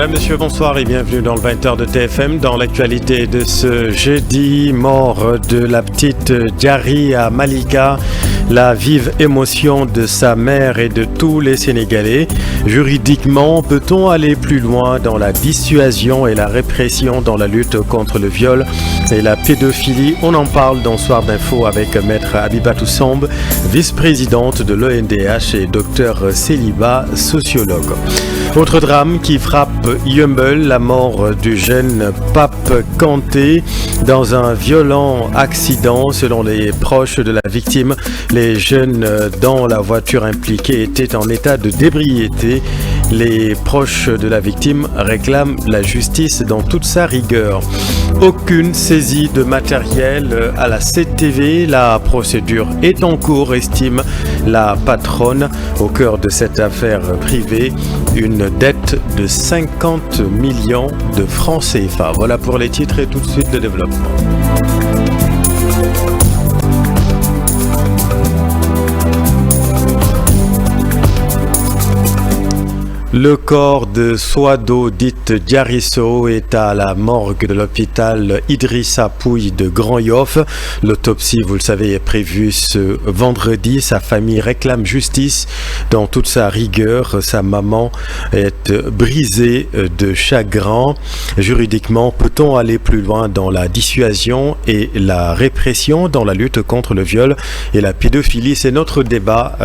Mesdames, Messieurs, bonsoir et bienvenue dans le 20h de TFM. Dans l'actualité de ce jeudi, mort de la petite Diary Malika, la vive émotion de sa mère et de tous les Sénégalais. Juridiquement, peut-on aller plus loin dans la dissuasion et la répression dans la lutte contre le viol et la pédophilie? On en parle dans Soir d'Info avec Maître Abibatou Samb, vice-présidente de l'ONDH et Dr Célibat, sociologue. Autre drame qui frappe Yeumbeul, la mort du jeune Pape Kanté dans un violent accident. Selon les proches de la victime, les jeunes dans la voiture impliquée étaient en état de d'ébriété. Les proches de la victime réclament la justice dans toute sa rigueur. Aucune saisie de matériel à la CTV. La procédure est en cours, estime la patronne. Au cœur de cette affaire privée, une dette de 50 millions de francs CFA. Voilà pour les titres et tout de suite le développement. Le corps de Souado, dite Diarisso, est à la morgue de l'hôpital Idrissa Pouye de Grand Yoff. L'autopsie, vous le savez, est prévue ce vendredi. Sa famille réclame justice dans toute sa rigueur. Sa maman est brisée de chagrin. Juridiquement, peut-on aller plus loin dans la dissuasion et la répression dans la lutte contre le viol et la pédophilie? C'est notre débat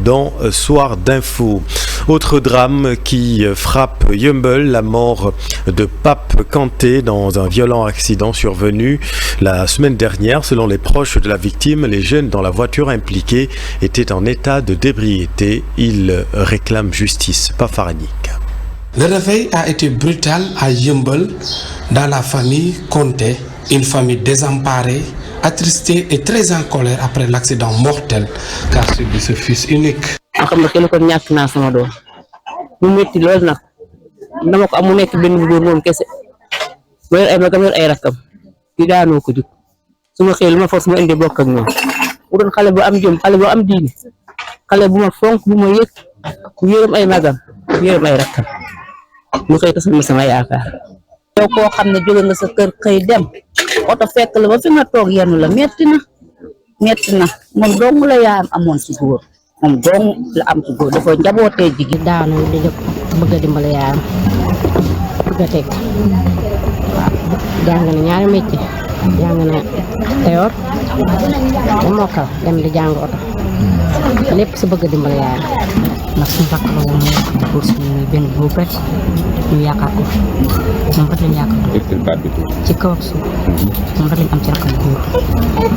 dans Soir d'Info. Autre drame qui frappe Yeumbeul, la mort de Pape Kanté dans un violent accident survenu la semaine dernière. Selon les proches de la victime, les jeunes dans la voiture impliquée étaient en état de d'ébriété. Ils réclament justice. Pafaranik. Le réveil a été brutal à Yeumbeul, dans la famille Kanté, une famille désemparée, attristée et très en colère après l'accident mortel qu'a subi ce fils unique. mu metti lool nag dama ko am mu nekk benn góor moom kese mooy ay magam ay rakkam di daanoo ko jug su ma xëy lu ma force ma indi bokk ak ñoom mu doon xale bu am jom xale bu am diine xale bu ma fonk bu ma yëg ku yërëm ay magam yërëm ay rakkam mu xëy tasal ma sama yaakaar. yow koo xam ne jóge nga sa kër xëy dem oto fekk la ba fi nga toog yenn la metti na moom dong la yaayam amoon ci góor. moom dong la am ci góor dafa njabootee jigéen daanu di bëgg a dimbali yaayam bëgg a teg waaw jàng na ñaari métier jàng na teyoor ba mokkal dem di jàng oto lépp si bëgg a dimbali yaayam ndax suñu bakk la woon mu pour suñu benn groupe rek ñu yaakaar ko moom rek lañ yaakaar ci kaw ak suuf moom rek lañ am ci rakam góor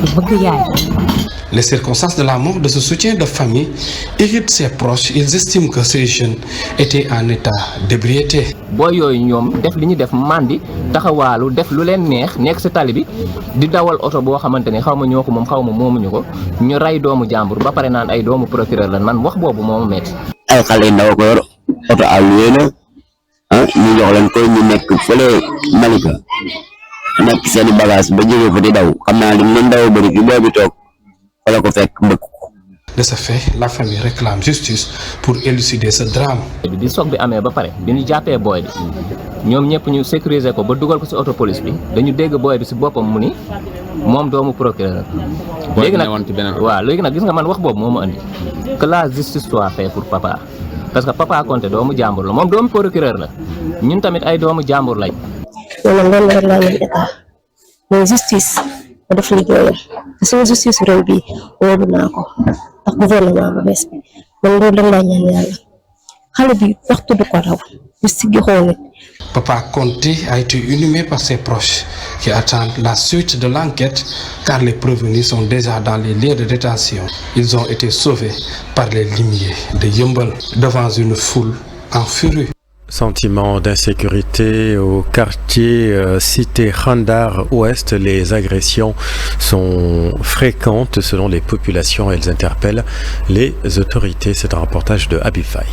ñu bëgg yaay. Les circonstances de la mort de ce soutien de famille irritent ses proches. Ils estiment que ces jeunes étaient en état d'ébriété. booy yooyu ñoom def li ñu def mandi taxawaalu def lu leen neex nekk si tali bi di dawal oto boo xamante ni xaw ma ñoo ko moom xaw ma moomuñu ko ñu rey doomu jàmbur ba pare naan ay doomu procureur la man wax boobu moo ma metti. ay xale yu ndaw ko yor oto alloué la ñu jox leen ko ñu nekk fële Malika nekk seeni bagage ba jógee fa di daw xam naa li mu leen daw bëri fi boobu toog. De ce fait, la famille réclame justice pour élucider ce drame. bi soog bi amee ba pare bi ñu jàppee booy bi ñoom ñëpp ñu sécuriser ko ba dugal ko ci auto police bi dañu dégg booy bi ci boppam mu ni moom doomu procureur. léegi nag waaw léegi nag gis nga man wax boobu moo ma andi que la justice soit faite pour papa parce que papa Kanté doomu jàmbur la moom doomu procureur la ñun tamit ay doomu jàmbur lañ. loolu lan la réclamer état mooy justice. ma def liggéeyam te sama justice réew bi wóobu naa ko ndax gouvernement bu bees bi man loolu rek laa ñaan yàlla xale bi waxtu du ko raw ñu siggi xool. Papa Kanté a été inhumé par ses proches qui attendent la suite de l'enquête car les prévenus sont déjà dans les lieux de détention. Ils ont été sauvés par les limiers de Yeumbeul devant une foule en furie. Sentiment d'insécurité au quartier cité Khandar Ouest. Les agressions sont fréquentes selon les populations. Elles interpellent les autorités. C'est un reportage de Habib Faye.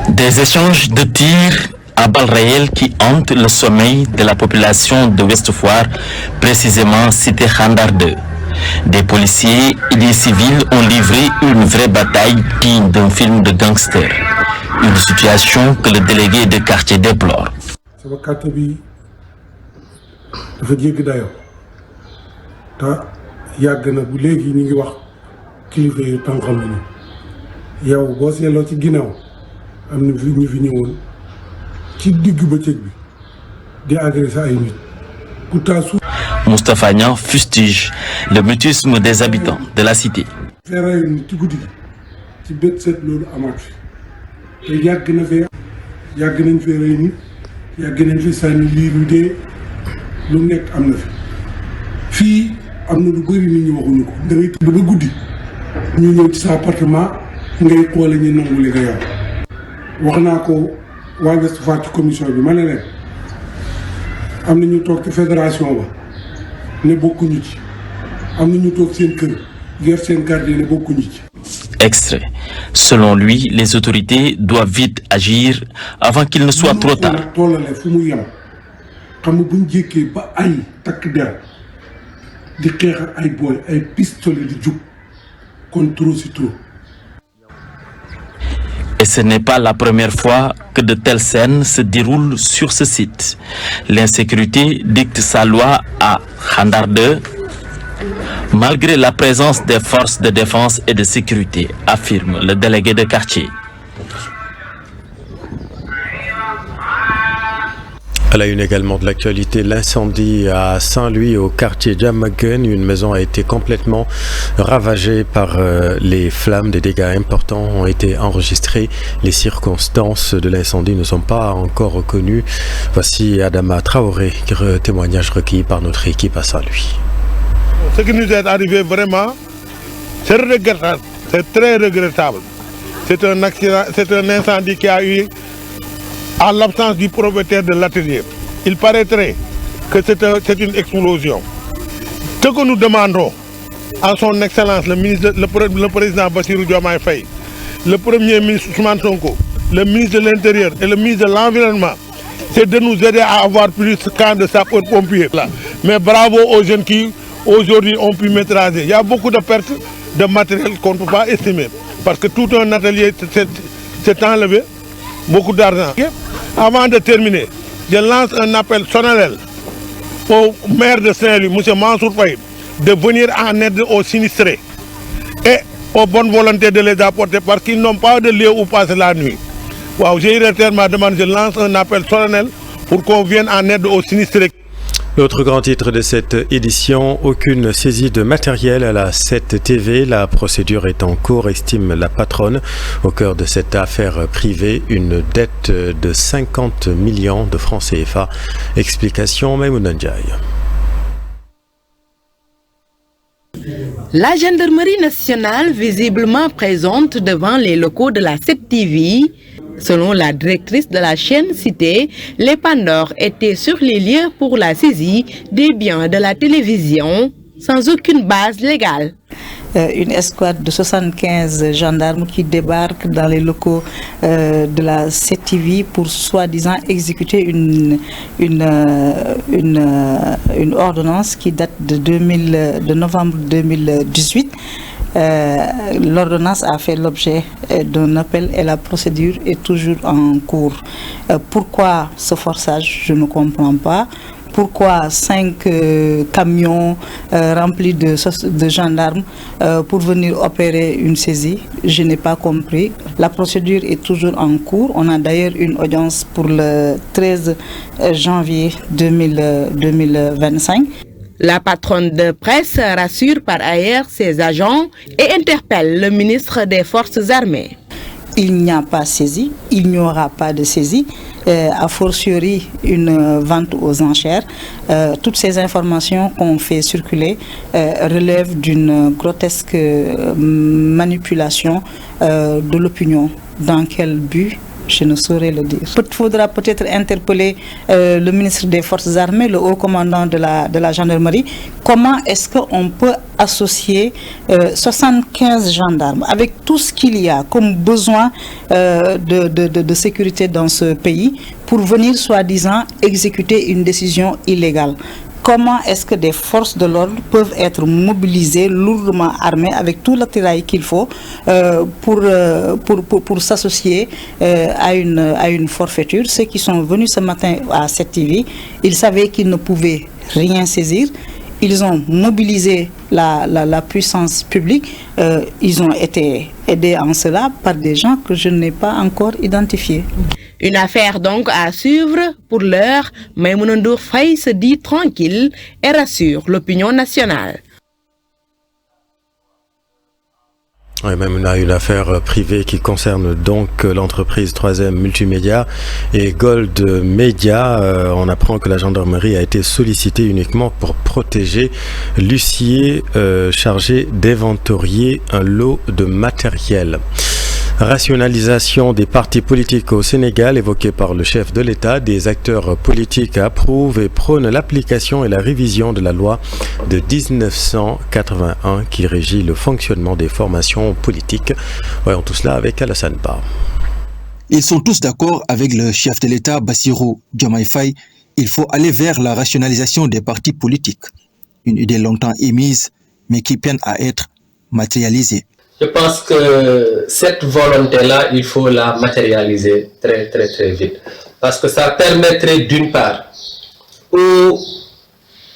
Des échanges de tirs à balles réelles qui hantent le sommeil de la population de Ouest Foire, précisément cité Khandar 2. Des policiers et des civils ont livré une vraie bataille digne d'un film de gangsters. Une situation que le délégué de quartier déplore. sama quartier bi dafa jéggi dayoo te yàgg na bu léegi ñu ngi wax kilifa yi tànqam nañu yow boo seetloo ci ginnaaw am na ñu fi ñëwoon ci digg bëccëg bi di agressé ay nit ku taasu. Moustapha Niang fustige le mutisme des habitants de la cité. feerayu nit ci guddi gi ci bët set loolu amaat fi te yàgg na fee yàgg nañ fee rey nit yàgg nañ fi sànni lii lu dee lu nekk am na fi fii am na lu bëri nit ñi waxuñu ko da ngay tëdd ba guddi ñu ñëw ci sa appartement ngay xoole ñu nangu li nga yor wax naa ko waa Ouest Foire ci commission bi ma ne leen am na ñu toog ci fédération ba ne bokkuñu ci am na ñu toog seen kër yor seen gardien ne bokkuñu ci. Extrait. Selon lui, les autorités doivent vite agir avant qu'il ne soit trop tard. tollale fu mu yem xam nga buñ jékkee ba ay takk der di xeex ak ay booy ay pistolet di jug kon trop c'est trop. Et ce n'est pas la première fois que de telles scènes se déroulent sur ce site. L'insécurité dicte sa loi à Khandar 2, malgré la présence des forces de défense et de sécurité, affirme le délégué de quartier. À la une également de l'actualité, l'incendie à Saint-Louis au quartier Diamaguène. Une maison a été complètement ravagée par les flammes. Des dégâts importants ont été enregistrés. Les circonstances de l'incendie ne sont pas encore reconnues. Voici Adama Traoré, témoignage recueilli par notre équipe à Saint-Louis. Ce qui nous est arrivé vraiment, c'est regrettable, c'est très regrettable. C'est un accident, c'est un incendie qui a eu à l'absence du propriétaire de l'atelier. Il paraîtrait que c'est une explosion. Ce que nous demandons à son Excellence, le président Bassirou Diomaye Faye, le premier ministre Ousmane Sonko, le ministre de l'Intérieur et le ministre de l'Environnement, c'est de nous aider à avoir plus qu'un de sapeurs-pompiers. Mais bravo aux jeunes qui aujourd'hui ont pu maîtriser. Il y a beaucoup de pertes de matériel qu'on ne peut pas estimer. Parce que tout un atelier s'est enlevé, beaucoup d'argent. Avant de terminer, je lance un appel solennel au maire de Saint-Louis, M. Mansour Faye, de venir en aide aux sinistrés et aux bonnes volontés de les apporter parce qu'ils n'ont pas de lieu où passer la nuit. Wow, j'ai réitéré demande, je lance un appel solennel pour qu'on vienne en aide aux sinistrés. L'autre grand titre de cette édition, aucune saisie de matériel à la 7 TV. La procédure est en cours, estime la patronne. Au cœur de cette affaire privée, une dette de 50 millions de francs CFA. Explication Maïmouna Ndiaye. La gendarmerie nationale, visiblement présente devant les locaux de la 7 TV. Selon la directrice de la chaîne citée, les Pandores étaient sur les lieux pour la saisie des biens de la télévision sans aucune base légale. Une escouade de 75 gendarmes qui débarquent dans les locaux de la CTV pour soi-disant exécuter une ordonnance qui date de novembre 2018. L'ordonnance a fait l'objet d'un appel et la procédure est toujours en cours. Pourquoi ce forçage? Je ne comprends pas. Pourquoi 5 camions remplis de gendarmes pour venir opérer une saisie? Je n'ai pas compris. La procédure est toujours en cours. On a d'ailleurs une audience pour le 13 janvier 2025. La patronne de presse rassure par ailleurs ses agents et interpelle le ministre des Forces armées. Il n'y a pas saisie, il n'y aura pas de saisie, a fortiori une vente aux enchères. Toutes ces informations qu'on fait circuler relèvent d'une grotesque manipulation de l'opinion. Dans quel but? Je ne saurais le dire. Il faudra peut-être interpeller le ministre des Forces armées, le haut commandant de la gendarmerie. Comment est-ce qu'on peut associer 75 gendarmes avec tout ce qu'il y a comme besoin de sécurité dans ce pays pour venir soi-disant exécuter une décision illégale? comment est-ce que des forces de l'ordre peuvent être mobilisées, lourdement armées, avec tout l'attirail qu'il faut pour s'associer à une forfaiture. Ceux qui sont venus ce matin à 7TV, ils savaient qu'ils ne pouvaient rien saisir. Ils ont mobilisé la puissance publique. Ils ont été aidés en cela par des gens que je n'ai pas encore identifiés. Une affaire donc à suivre. Pour l'heure, Maïmouna Ndour Faye se dit tranquille et rassure l'opinion nationale. Oui, même on a une affaire privée qui concerne donc l'entreprise 3M Multimédia et Gold Media. On apprend que la gendarmerie a été sollicitée uniquement pour protéger l'huissier chargé d'inventorier un lot de matériel. Rationalisation des partis politiques au Sénégal évoquée par le chef de l'État. Des acteurs politiques approuvent et prônent l'application et la révision de la loi de 1981 qui régit le fonctionnement des formations politiques. Voyons tout cela avec Alassane Ba. Ils sont tous d'accord avec le chef de l'État, Bassirou Diomaye Faye. Il faut aller vers la rationalisation des partis politiques. Une idée longtemps émise, mais qui peine à être matérialisée. Je pense que cette volonté-là, il faut la matérialiser très vite. Parce que ça permettrait d'une part aux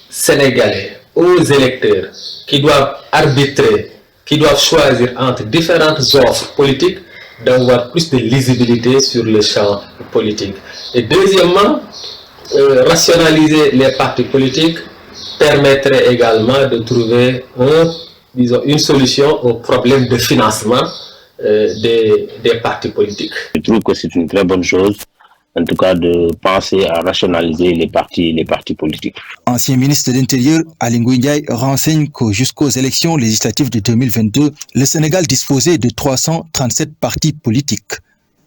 Sénégalais, aux électeurs qui doivent arbitrer, qui doivent choisir entre différentes offres politiques, d'avoir plus de lisibilité sur le champ politique. Et deuxièmement, rationaliser les partis politiques permettrait également de trouver une solution au problème de financement des partis politiques. Je trouve que c'est une très bonne chose, en tout cas, de penser à rationaliser les partis politiques. Ancien ministre de l'Intérieur, Aly Ngouille Ndiaye, renseigne que jusqu'aux élections législatives de 2022, le Sénégal disposait de 337 partis politiques.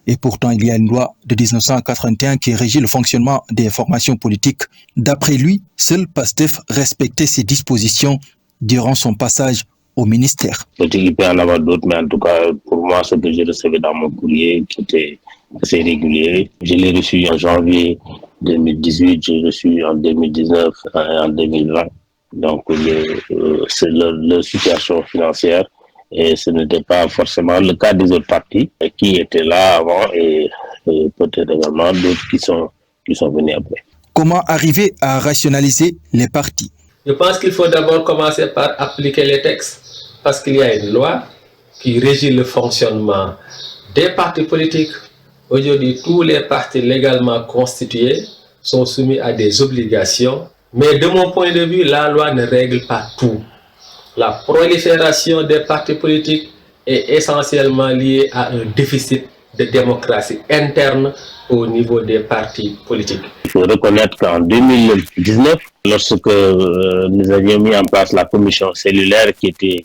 Et pourtant, il y a une loi de 1981 qui régit le fonctionnement des formations politiques. D'après lui, seul PASTEF respectait ces dispositions durant son passage au ministère. Peut-être qu'il peut y en avoir d'autres, mais en tout cas, pour moi, ce que j'ai reçu dans mon courrier, qui était assez régulier, je l'ai reçu en janvier 2018, j'ai reçu en 2019 et en 2020. Donc, c'est leur situation financière et ce n'était pas forcément le cas des autres partis qui étaient là avant et peut-être également d'autres qui sont venus après. Comment arriver à rationaliser les partis? Je pense qu'il faut d'abord commencer par appliquer les textes. Parce qu'il y a une loi qui régit le fonctionnement des partis politiques. Aujourd'hui, tous les partis légalement constitués sont soumis à des obligations. Mais de mon point de vue, la loi ne règle pas tout. La prolifération des partis politiques est essentiellement liée à un déficit de démocratie interne au niveau des partis politiques. Il faut reconnaître qu'en 2019, lorsque nous avions mis en place la commission cellulaire qui était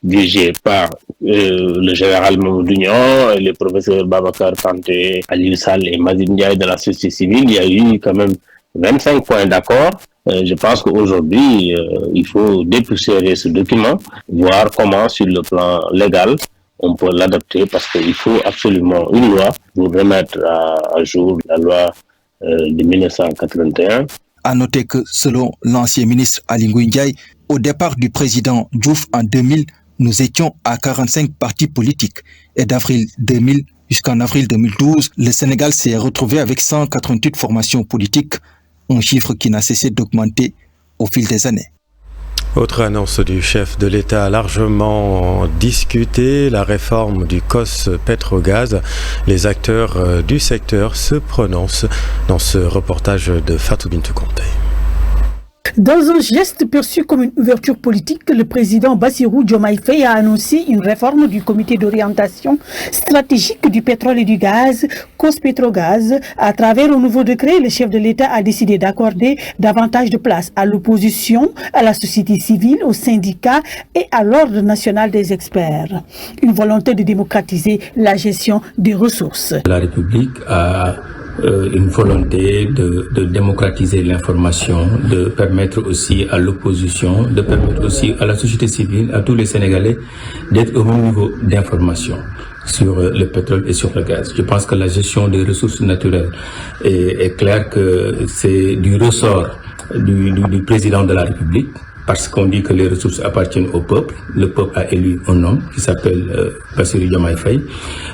dirigé par le général Mamadou Niang, les professeurs Babacar Kanté, Aliou Sall et Mazim Ndiaye de la société civile, il y a eu quand même 25 points d'accord. Je pense qu'aujourd'hui, il faut dépoussiérer ce document, voir comment, sur le plan légal, on peut l'adapter, parce qu'il faut absolument une loi pour remettre à jour la loi de 1981. À noter que, selon l'ancien ministre Aly Ngouille Ndiaye, au départ du président Diouf en 2000, nous étions à 45 partis politiques. Et d'avril 2000 jusqu'en avril 2012, le Sénégal s'est retrouvé avec 188 formations politiques, un chiffre qui n'a cessé d'augmenter au fil des années. Autre annonce du chef de l'État largement discutée, la réforme du COS Pétrogaz. Les acteurs du secteur se prononcent dans ce reportage de Fatou Bintou Conté. Dans un geste perçu comme une ouverture politique, le président Bassirou Diomaye Faye a annoncé une réforme du comité d'orientation stratégique du pétrole et du gaz, COS Pétrogaz. À travers un nouveau décret, le chef de l'État a décidé d'accorder davantage de place à l'opposition, à la société civile, aux syndicats et à l'ordre national des experts. Une volonté de démocratiser la gestion des ressources. La République a une volonté de démocratiser l'information, de permettre aussi à l'opposition, de permettre aussi à la société civile, à tous les Sénégalais d'être au même niveau d'information sur le pétrole et sur le gaz. Je pense que la gestion des ressources naturelles est clair que c'est du ressort du président de la République, parce qu'on dit que les ressources appartiennent au peuple. Le peuple a élu un homme qui s'appelle Bassirou Diomaye Faye.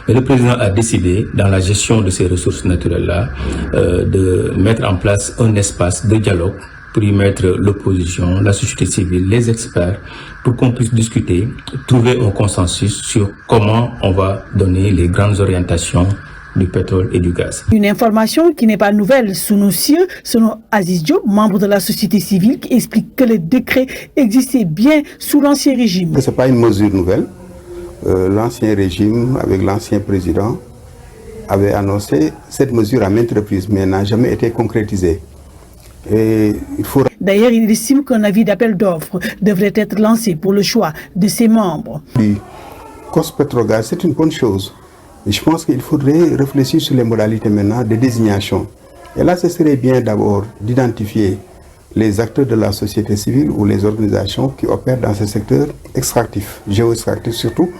Mais le président a décidé, dans la gestion de ces ressources naturelles-là, de mettre en place un espace de dialogue pour y mettre l'opposition, la société civile, les experts, pour qu'on puisse discuter, trouver un consensus sur comment on va donner les grandes orientations du pétrole et du gaz. Une information qui n'est pas nouvelle sous nos cieux, selon Aziz Diop, membre de la société civile, qui explique que le décret existait bien sous l'Ancien Régime. Ce n'est pas une mesure nouvelle. L'Ancien Régime, avec l'ancien président, avait annoncé cette mesure à maintes reprises, mais n'a jamais été concrétisée. D'ailleurs, il estime qu'un avis d'appel d'offres devrait être lancé pour le choix de ses membres. COS-Petrogaz, c'est une bonne chose. Mais je pense qu'il faudrait réfléchir sur les modalités maintenant de désignation. Et là, ce serait bien d'abord d'identifier les acteurs de la société civile ou les organisations qui opèrent dans ce secteur extractif, géo-extractif surtout.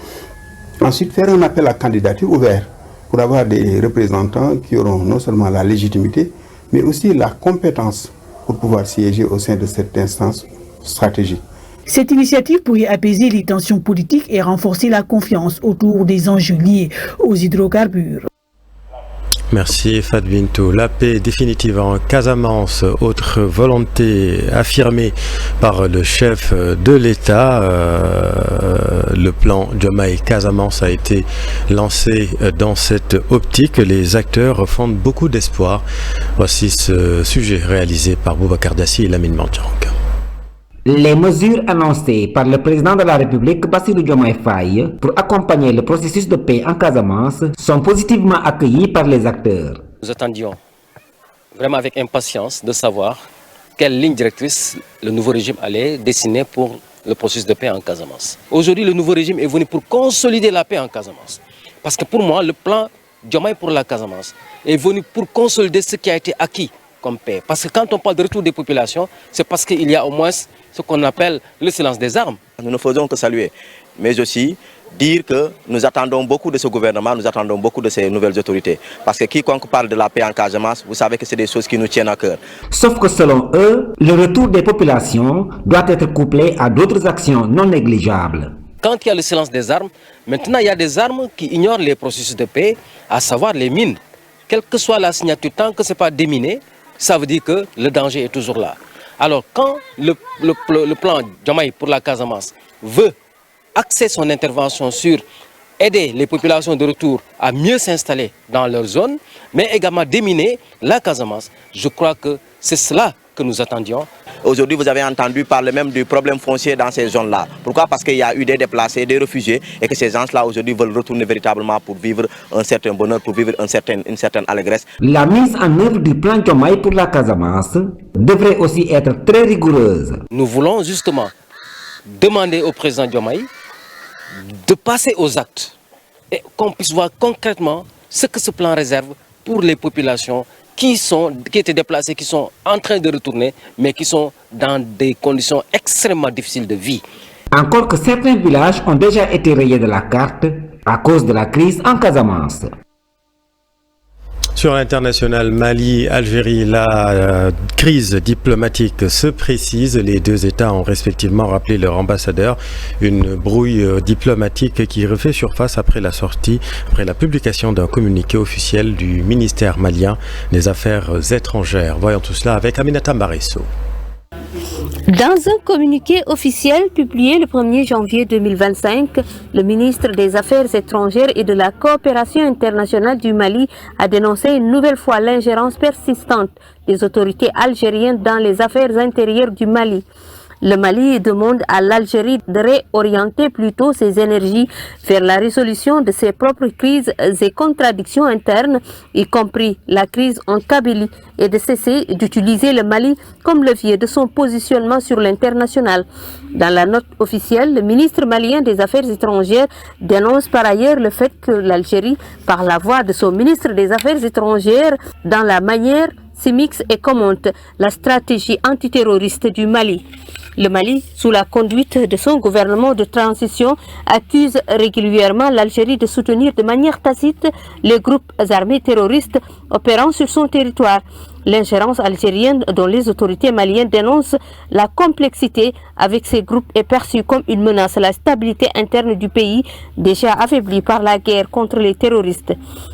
Ensuite, faire un appel à candidature ouvert pour avoir des représentants qui auront non seulement la légitimité, mais aussi la compétence pour pouvoir siéger au sein de cette instance stratégique. Cette initiative pourrait apaiser les tensions politiques et renforcer la confiance autour des enjeux liés aux hydrocarbures. Merci Fat Bintou. La paix définitive en Casamance, autre volonté affirmée par le chef de l'État. Le plan Diomaye Casamance a été lancé dans cette optique. Les acteurs fondent beaucoup d'espoir. Voici ce sujet réalisé par Boubacar Dassi et Lamine Mantiang. Les mesures annoncées par le président de la République, Bassirou Diomaye Faye, pour accompagner le processus de paix en Casamance sont positivement accueillies par les acteurs. Nous attendions vraiment avec impatience de savoir quelle ligne directrice le nouveau régime allait dessiner pour le processus de paix en Casamance. Aujourd'hui, le nouveau régime est venu pour consolider la paix en Casamance. Parce que pour moi, le plan Diomaye pour la Casamance est venu pour consolider ce qui a été acquis comme paix. Parce que quand on parle de retour des populations, c'est parce qu'il y a au moins ce qu'on appelle le silence des armes. Nous ne faisons que saluer, mais aussi dire que nous attendons beaucoup de ce gouvernement, nous attendons beaucoup de ces nouvelles autorités. Parce que quiconque parle de la paix en Casamance, vous savez que c'est des choses qui nous tiennent à cœur. Sauf que selon eux, le retour des populations doit être couplé à d'autres actions non négligeables. Quand il y a le silence des armes, maintenant il y a des armes qui ignorent les processus de paix, à savoir les mines. Quelle que soit la signature, tant que ce n'est pas déminé, ça veut dire que le danger est toujours là. Alors quand le plan Diomaye pour la Casamance veut axer son intervention sur aider les populations de retour à mieux s'installer dans leur zone, mais également déminer la Casamance, je crois que c'est cela que nous attendions. Aujourd'hui, vous avez entendu parler même du problème foncier dans ces zones-là. Pourquoi? Parce qu'il y a eu des déplacés, des réfugiés, et que ces gens-là aujourd'hui veulent retourner véritablement pour vivre un certain bonheur, pour vivre une certaine allégresse. La mise en œuvre du plan Diomaye pour la Casamance devrait aussi être très rigoureuse. Nous voulons justement demander au président Diomaye de passer aux actes et qu'on puisse voir concrètement ce que ce plan réserve pour les populations qui étaient déplacées, qui sont en train de retourner, mais qui sont dans des conditions extrêmement difficiles de vie. Encore que certains villages ont déjà été rayés de la carte à cause de la crise en Casamance. Sur l'international Mali-Algérie, la crise diplomatique se précise. Les deux États ont respectivement rappelé leur ambassadeur. Une brouille diplomatique qui refait surface après la publication d'un communiqué officiel du ministère malien des Affaires étrangères. Voyons tout cela avec Aminata Maresso. Dans un communiqué officiel publié le 1er janvier 2025, le ministre des Affaires étrangères et de la coopération internationale du Mali a dénoncé une nouvelle fois l'ingérence persistante des autorités algériennes dans les affaires intérieures du Mali. Le Mali demande à l'Algérie de réorienter plutôt ses énergies vers la résolution de ses propres crises et contradictions internes, y compris la crise en Kabylie, et de cesser d'utiliser le Mali comme levier de son positionnement sur l'international. Dans la note officielle, le ministre malien des Affaires étrangères dénonce par ailleurs le fait que l'Algérie, par la voix de son ministre des Affaires étrangères, dans la manière s'immisce et commente la stratégie antiterroriste du Mali. Le Mali, sous la conduite de son gouvernement de transition, accuse régulièrement l'Algérie de soutenir de manière tacite les groupes armés terroristes opérant sur son territoire. L'ingérence algérienne dont les autorités maliennes dénoncent la complexité avec ces groupes est perçue comme une menace à la stabilité interne du pays déjà affaibli par la guerre contre les terroristes.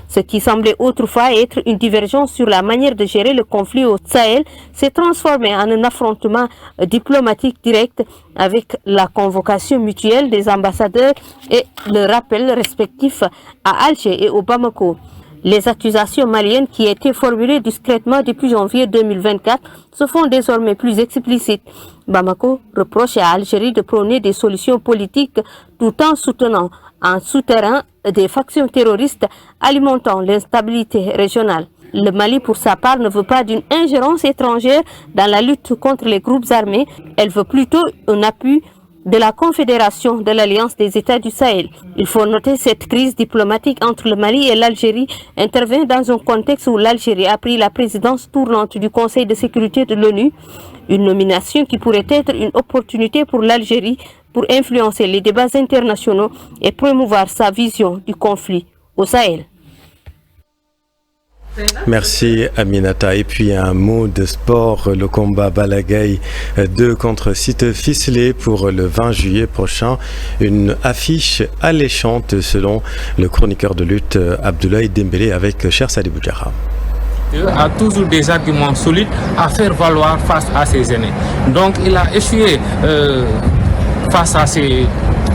Ce qui semblait autrefois être une divergence sur la manière de gérer le conflit au Sahel s'est transformé en un affrontement diplomatique direct avec la convocation mutuelle des ambassadeurs et le rappel respectif à Alger et au Bamako. Les accusations maliennes qui étaient formulées discrètement depuis janvier 2024 se font désormais plus explicites. Bamako reproche à Algérie de prôner des solutions politiques tout en soutenant en souterrain des factions terroristes alimentant l'instabilité régionale. Le Mali, pour sa part, ne veut pas d'une ingérence étrangère dans la lutte contre les groupes armés. Elle veut plutôt un appui de la Confédération de l'Alliance des États du Sahel. Il faut noter cette crise diplomatique entre le Mali et l'Algérie intervient dans un contexte où l'Algérie a pris la présidence tournante du Conseil de sécurité de l'ONU, une nomination qui pourrait être une opportunité pour l'Algérie pour influencer les débats internationaux et promouvoir sa vision du conflit au Sahel. Merci Aminata. Et puis un mot de sport, le combat Balagaï 2 contre Site Ficelé pour le 20 juillet prochain. Une affiche alléchante selon le chroniqueur de lutte Abdoulaye Dembélé avec Cher Sadi Boudjara. A toujours des arguments solides à faire valoir face à ses aînés. Donc il a essuyé face à ces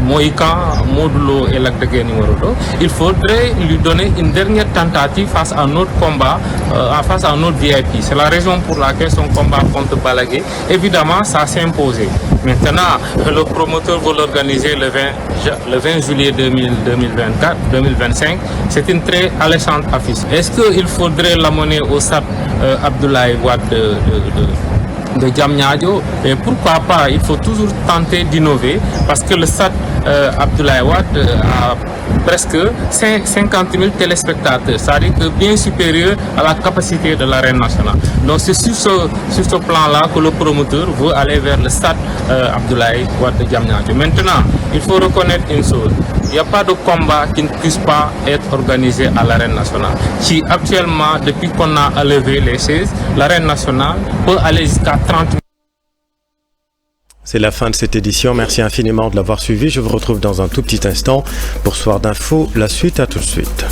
Moïkan, Modulo et Lagdege numéro 2, il faudrait lui donner une dernière tentative face à notre combat, face à notre VIP. C'est la raison pour laquelle son combat contre Balaguer, évidemment, ça s'est imposé. Maintenant, le promoteur veut l'organiser le 20 juillet 2025. C'est une très alléchante affiche. Est-ce qu'il faudrait l'amener au stade Abdoulaye Wade de Diamniadio? Et pourquoi pas? Il faut toujours tenter d'innover parce que le stade Abdoulaye Wade a presque 50 000 téléspectateurs, c'est-à-dire que bien supérieur à la capacité de l'arène nationale. Donc c'est sur ce plan-là que le promoteur veut aller vers le stade Abdoulaye Wade de Diamniadio. Maintenant, il faut reconnaître une chose, il n'y a pas de combat qui ne puisse pas être organisé à l'arène nationale. Si actuellement, depuis qu'on a enlevé les chaises, l'arène nationale peut aller jusqu'à 30 000. C'est la fin de cette édition. Merci infiniment de l'avoir suivi. Je vous retrouve dans un tout petit instant pour Soir d'Info. La suite, à tout de suite.